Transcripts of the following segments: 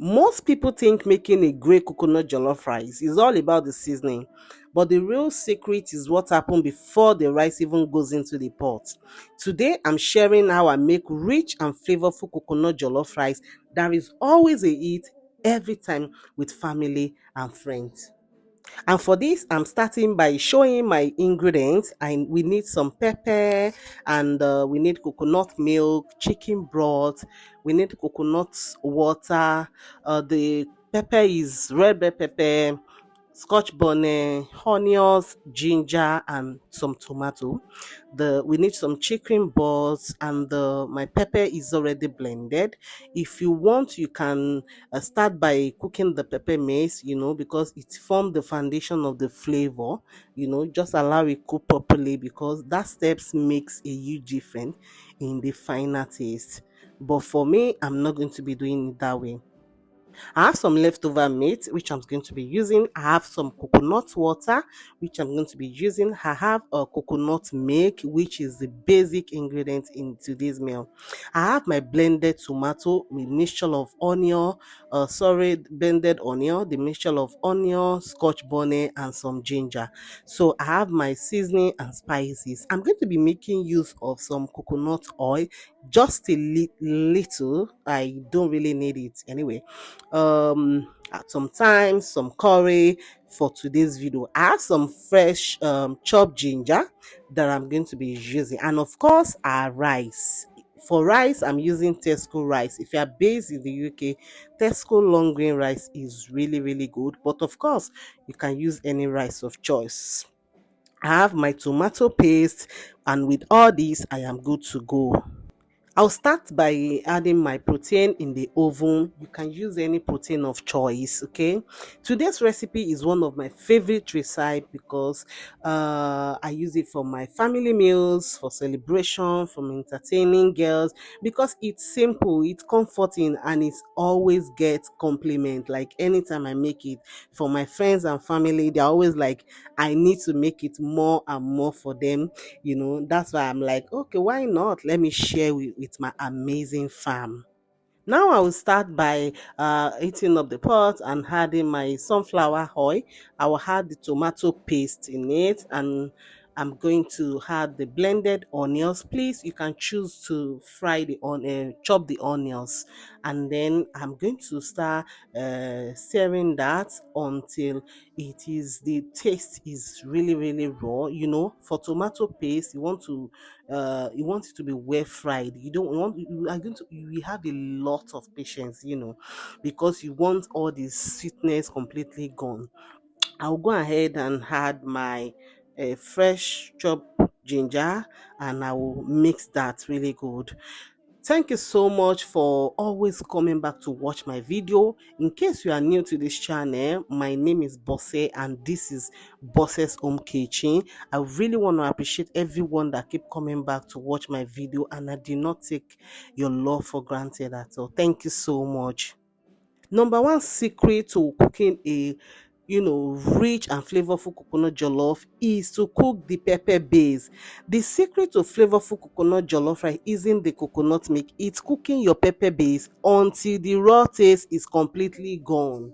Most people think making a great coconut jollof rice is all about the seasoning, but the real secret is what happened before the rice even goes into the pot. Today, I'm sharing how I make rich and flavorful coconut jollof rice that is always a hit every time with family and friends. And for this, I'm starting by showing my ingredients. And we need some pepper, and we need coconut milk, chicken broth, we need coconut water. The pepper is red bell pepper, scotch bonnet, onions, ginger, and some tomato. The We need some chicken balls, and my pepper is already blended. If you want, you can start by cooking the pepper maize, because it forms the foundation of the flavor. Just allow it cook properly, because that steps makes a huge difference in the final taste. But for me, I'm not going to be doing it that way. I have some leftover meat which I'm going to be using. I have some coconut water which I'm going to be using. I have a coconut milk, which is the basic ingredient in today's meal. I have my blended tomato with mixture of onion, blended onion, the mixture of onion, scotch bonnet, and some ginger. So I have my seasoning and spices. I'm going to be making use of some coconut oil, just a little. I don't really need it anyway. At some time, some curry for today's video. I have some fresh chopped ginger that I'm going to be using, and of course our rice. For rice, I'm using Tesco rice. If you are based in the UK, Tesco long grain rice is really, really good. But of course, you can use any rice of choice. I have my tomato paste, and with all this, I am good to go. I'll start by adding my protein in the oven. You can use any protein of choice, okay? Today's recipe is one of my favorite recipes because I use it for my family meals, for celebration, for entertaining girls, because it's simple, it's comforting, and it's always gets compliment. Like anytime I make it for my friends and family, they're always like, I need to make it more and more for them. That's why I'm like, okay, why not, let me share with my amazing fam. Now I will start by heating up the pot and adding my sunflower oil. I will add the tomato paste in it, and I'm going to add the blended onions. Please, you can choose to chop the onions, and then I'm going to start stirring that until the taste is really, really raw. For tomato paste, you want it to be well fried. You don't want you are going to you will have a lot of patience, because you want all the sweetness completely gone. I'll go ahead and add my fresh chopped ginger, and I will mix that really good. Thank you so much for always coming back to watch my video. In case you are new to this channel, my name is Bose, and this is Bose's Home Kitchen. I really want to appreciate everyone that keep coming back to watch my video, and I do not take your love for granted at all. Thank you so much. Number one secret to cooking a rich and flavorful coconut jollof is to cook the pepper base. The secret to flavorful coconut jollof rice isn't the coconut milk, it's cooking your pepper base until the raw taste is completely gone.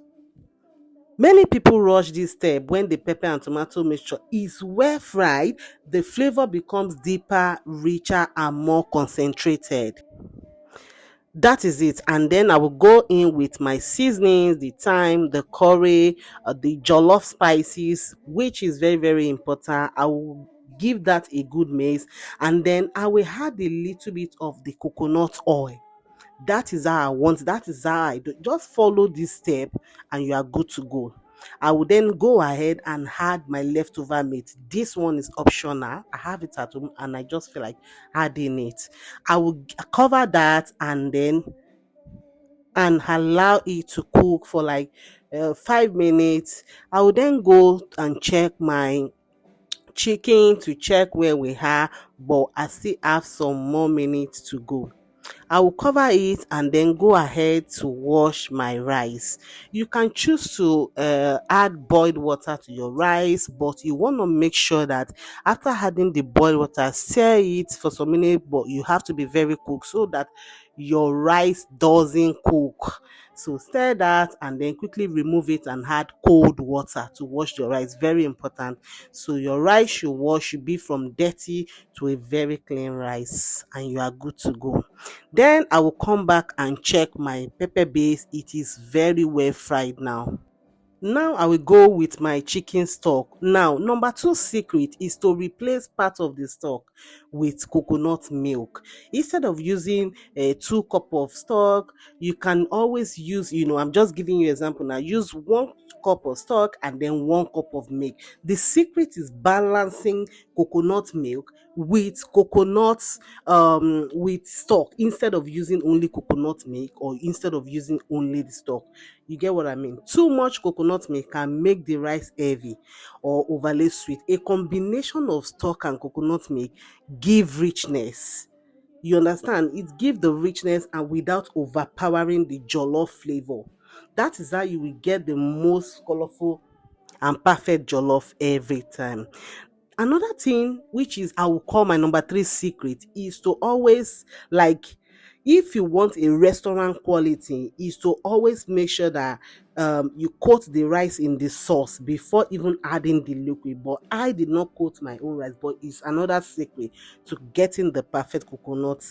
Many people rush this step. When the pepper and tomato mixture is well fried, the flavor becomes deeper, richer, and more concentrated. That is it. And then I will go in with my seasonings, the thyme, the curry, the jollof spices, which is very, very important. I will give that a good mix, and then I will add a little bit of the coconut oil. That is how I want. That is how I do. Just follow this step, and you are good to go. I will then go ahead and add my leftover meat. This one is optional. I have it at home, and I just feel like adding it. I will cover that, and allow it to cook for like 5 minutes. I will then go and check my chicken to check where we are, but I still have some more minutes to go. I will cover it and then go ahead to wash my rice. You can choose to add boiled water to your rice, but you want to make sure that after adding the boiled water, stir it for some minutes, but you have to be very quick so that your rice doesn't cook. So stir that and then quickly remove it and add cold water to wash your rice. Very important. So your rice should be from dirty to a very clean rice, and you are good to go. Then I will come back and check my pepper base. It is very well fried now. Now I will go with my chicken stock. Now, number two secret is to replace part of the stock with coconut milk. Instead of using a 2 cup of stock, you can always use, I'm just giving you example now. Use 1 cup of stock and then 1 cup of milk. The secret is balancing coconut milk with with stock, instead of using only coconut milk or instead of using only the stock. You get what I mean? Too much coconut milk can make the rice heavy or overly sweet. A combination of stock and coconut milk give richness. You understand? It gives the richness and without overpowering the jollof flavor. That is how you will get the most colorful and perfect jollof every time. Another thing, which is I will call my number three secret, is to always, like, if you want a restaurant quality, is to always make sure that you coat the rice in the sauce before even adding the liquid. But I did not coat my own rice, but it's another secret to getting the perfect coconut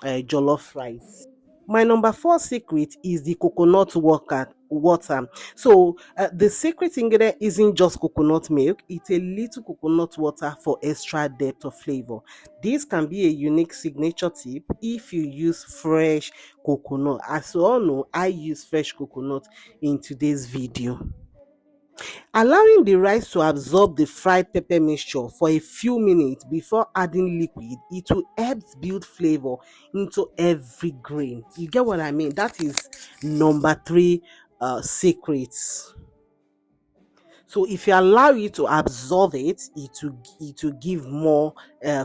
jollof rice. My number four secret is the coconut water. So the secret ingredient isn't just coconut milk, it's a little coconut water for extra depth of flavor. This can be a unique signature tip if you use fresh coconut. As you all know, I use fresh coconut in today's video. Allowing the rice to absorb the fried pepper mixture for a few minutes before adding liquid, it will help build flavor into every grain. You get what I mean? That is number three secrets. So if you allow it to absorb it, it will give more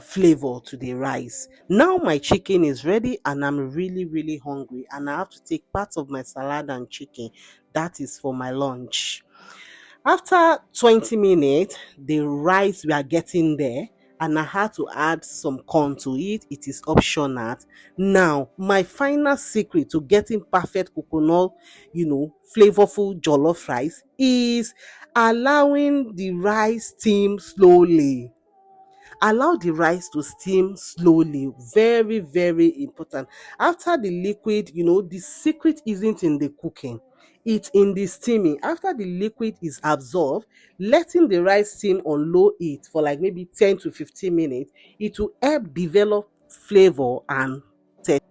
flavor to the rice. Now my chicken is ready and I'm really really hungry and I have to take part of my salad and chicken. That is for my lunch. After 20 minutes, the rice we are getting there, and I had to add some corn to it. It is optional. Now, my final secret to getting perfect coconut, flavorful jollof rice is allowing the rice steam slowly. Allow the rice to steam slowly. Very very important. After the liquid, the secret isn't in the cooking, it's in the steaming. After the liquid is absorbed, letting the rice steam on low heat for like maybe 10 to 15 minutes, it will help develop flavor and texture.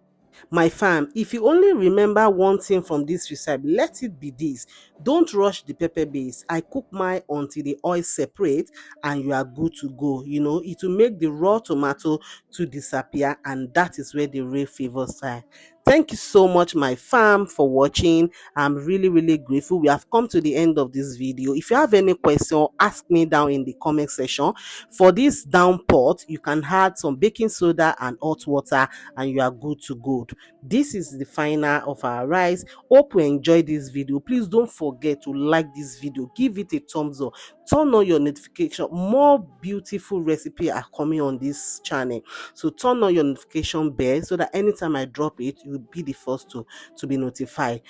My fam, if you only remember one thing from this recipe, let it be this: don't rush the pepper base. I cook mine until the oil separate and you are good to go. It will make the raw tomato to disappear, and that is where the real flavor starts. Thank you so much, my fam, for watching. I'm really really grateful. We have come to the end of this video. If you have any question, ask me down in the comment section. For this down pot, you can add some baking soda and hot water and you are good to go. This is the final of our rice. Hope you enjoyed this video. Please don't forget to like this video, give it a thumbs up, turn on your notification. More beautiful recipe are coming on this channel, so turn on your notification bell so that anytime I drop it, you will be the first to be notified.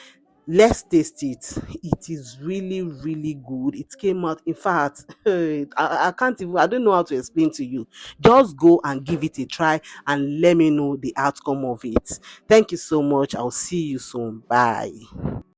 Let's taste it. It is really really good. It came out, in fact, I can't even, I don't know how to explain to you. Just go and give it a try and let me know the outcome of it. Thank you so much. I'll see you soon. Bye.